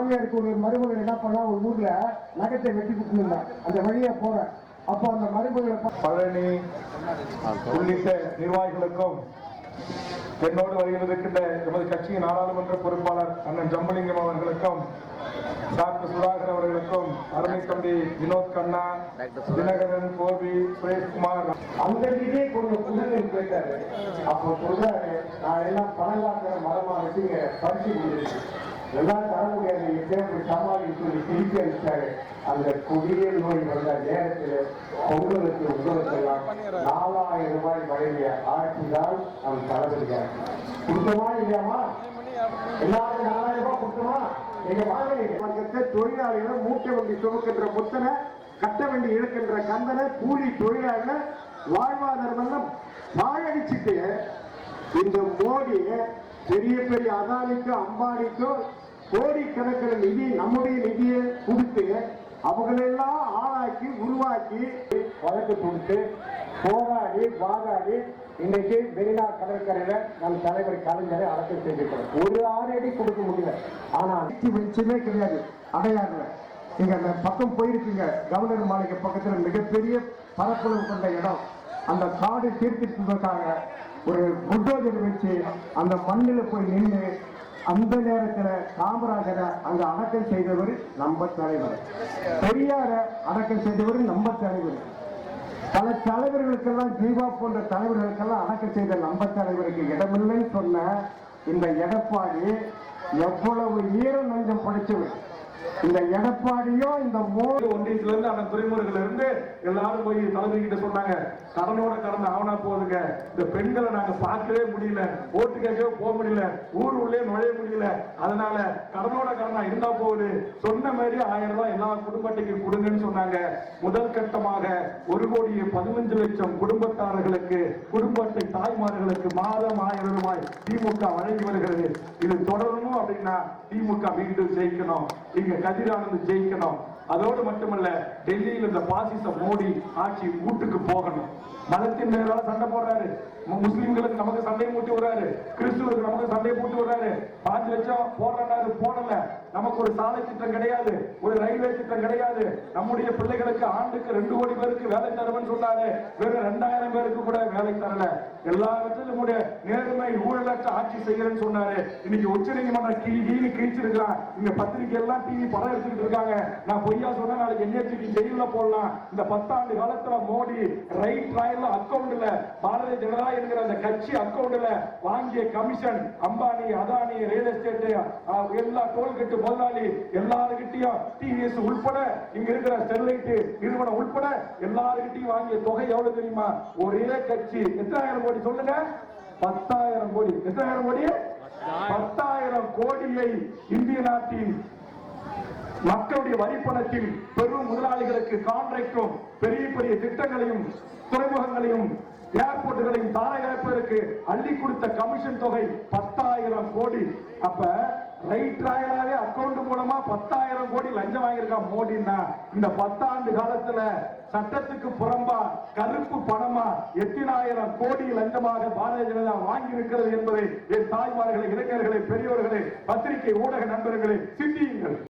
மாமியாருக்கு ஒரு மருமகள் என்ன பண்ணா, ஒரு ஊர்ல நகத்தை வெட்டி கொடுத்துருந்தா, அந்த வழியா போறேன். அப்போ அந்த மருமகளை பழனி உள்ளிட்ட நிர்வாகிகளுக்கும் என்னோடு வருகிறதுக்கின்ற எமது கட்சியின் நாடாளுமன்ற பொறுப்பாளர் அண்ணன் ஜம்பலிங்கம் அவர்களுக்கும், டாக்டர் சுதாகர் அவர்களுக்கும், அருமை தம்பி வினோத் கண்ணா, தினகரன், கோபி, சுரேஷ்குமார் அந்த இதே கொஞ்சம் கேட்டாரு. அப்போ சொல்றாரு, நான் எல்லாம் பணங்காக்கிற மரமா வச்சு பறிச்சு கொடுத்துருச்சு, எல்லாம் தர முடியாது, எப்படி சமாளி சொல்லி திருப்பி அடிச்சாரு. அந்த குடியல் நோய் வந்த நேரத்தில் பொங்கலுக்கு உங்களுக்கெல்லாம் 4000 ரூபாய் வழங்கிய ஆட்சிதான் நம் தளபதியார். கொடுத்தமா இல்லையாமா? எல்லாரும் 4000 ரூபாய் கொடுத்தமா? நீங்க வாங்க. தொழிலாளிகளை மூட்டை வண்டி சுமக்கின்ற முத்தனை, கட்ட வண்டி இழுக்கின்ற கந்தனை, கூலி தொழிலாளர்கள் வாழ்வாதாரம் எல்லாம் பாழடிச்சுட்டு இந்த மோடி பெரிய பெரிய அதானிக்கு அம்பானிக்கும் கோடிக்கணக்கில் நிதி, நம்முடைய நிதியை கொடுத்து அவங்களெல்லாம் ஆளாக்கி உருவாக்கி வழக்கு கொடுத்து போராடி வாதாடி இன்னைக்கு மெரினா கடற்கரையில நம் தலைவர் கலைஞரை அடக்கம் செய்திருக்கிறோம். ஒரு ஆறடி கொடுக்க முடியல. ஆனா வெளிச்சமே கிடையாது அடையாறுல. நீங்க அந்த பக்கம் போயிருக்கீங்க, கவர்னர் மாளிகை பக்கத்துல மிகப்பெரிய பரப்பளவு கொண்ட இடம். அந்த காடு தீர்த்திருப்பதற்காக ஒரு புல்டோசர் வச்சு அந்த மண்ணில் போய் நின்று அந்த நேரத்தில் காமராஜரை அங்க அடக்கம் செய்தவர் நம்ம தலைவர், பெரியார அடக்கம் செய்தவர் நம்ம தலைவர், பல தலைவர்களுக்கெல்லாம், ஜீவா போன்ற தலைவர்களுக்கெல்லாம் அடக்கம் செய்த நம்ம தலைவருக்கு இடமில்லைன்னு சொன்ன இந்த எடப்பாடி எவ்வளவு ஈரம் நஞ்சம் படிச்சவர். இந்த எடப்பாடியும் இந்த மோடி ஒன்றியத்துல இருந்து அந்த துறைமுறைகள் இருந்து எல்லாரும் போய் தலைமை கிட்ட சொன்னாங்க, கடனோட கடந்த ஆவனா போகுதுங்க, இந்த பெண்களை நாங்க பார்க்கவே முடியல, ஓட்டு கேட்கவே போக முடியல, ஊர் உள்ளே நுழைய முடியல, அதனால கடனோட கடனா இருந்தா போகுது, சொன்ன மாதிரி 1000 ரூபாய் எல்லா குடும்ப அட்டைக்கு கொடுங்கன்னு சொன்னாங்க. முதல் கட்டமாக 1,15,00,000 குடும்பத்தாரர்களுக்கு, குடும்ப அட்டை தாய்மார்களுக்கு மாதம் 1000 ரூபாய் திமுக வழங்கி வருகிறது. இது தொடரணும் அப்படின்னா திமுக மீண்டும் ஜெயிக்கணும், இங்க கதிரானது ஜெயிக்கணும். அதோடு மட்டுமல்ல, டெல்லியில் இந்த பாசிச மோடி ஆட்சி வீட்டுக்கு போகணும். மதத்தின் மேலால சண்டை போடுறாரு, முஸ்லிம்களுக்கு நமக்கு சண்டை மூட்டி விடுறாரு, கிறிஸ்துவருக்கு நமக்கு சண்டை மூட்டி விடுறாரு. 5 லட்சம் போடுறாரு, போடல. நமக்கு ஒரு சாலை திட்டம் கிடையாது, ஒரு ரயில்வே திட்டம் கிடையாது. நம்முடைய பிள்ளைகளுக்கு ஆண்டுக்கு 2 கோடி பேருக்கு வேலை தருவன்னு சொன்னாரு, வெறும் 2000 பேருக்கு கூட வேலை தரல. எல்லாவற்றிலும் நம்முடைய நேர்மை ஊழலற்ற ஆட்சி செய்கிறேன்னு சொன்னாரு. இன்னைக்கு உச்ச நீதிமன்றம் கீழி கிழிச்சிருக்கான். இங்க பத்திரிகை எல்லாம் டிவி படம் எடுத்துக்கிட்டு இருக்காங்க. நான் பொய்யா சொன்னா நாளைக்கு என்எஸ்டி ஜெயில போடலாம். இந்த 10 ஆண்டு காலத்துல மோடி ரைட் ராயல் அக்கவுண்ட்ல, பாரதிய ஜனதா என்கிற அந்த கட்சி அக்கவுண்ட்ல வாங்கிய commission, Ambani, Adani, real estate, எல்லா டோல்கேட் முதலாளி எல்லாருக்கிட்டையும், டிவிஎஸ் உள்பட, இங்க இருக்கிற ஸ்டெர்லைட் நிறுவனம் உள்பட எல்லாருக்கிட்டையும் வாங்கிய தொகை எவ்வளவு தெரியுமா? ஒரே கட்சி. எத்தனாயிரம் கோடி சொல்லுங்க? 10,000 கோடி. எத்தனாயிரம் கோடி? 10,000 கோடியை இந்திய நாட்டின் மக்களுடைய வரிப்பணத்தில் பெரும் முதலாளிகளுக்கு கான்ட்ராக்டும் பெரிய பெரிய திட்டங்களையும் துறைமுகங்களையும் ஏர்போர்ட்டுகளையும் தாரையிறப்பதற்கு அள்ளி கொடுத்த கமிஷன் தொகை 10,000 கோடி. அப்ப ரைட் ராயலாவே அக்கவுண்ட் மூலமா 10,000 கோடி லஞ்சம் வாங்கியிருக்கான் மோடினா, இந்த 10 ஆண்டு காலத்துல சட்டத்துக்கு புறம்பா கருப்பு பணமா 8,000 கோடி லஞ்சமாக பாரதிய ஜனதா வாங்கி இருக்கிறது என்பதை என் தாய்மார்களை, இளைஞர்களை, பெரியோர்களை, பத்திரிகை ஊடக நண்பர்களை சிந்தியுங்கள்.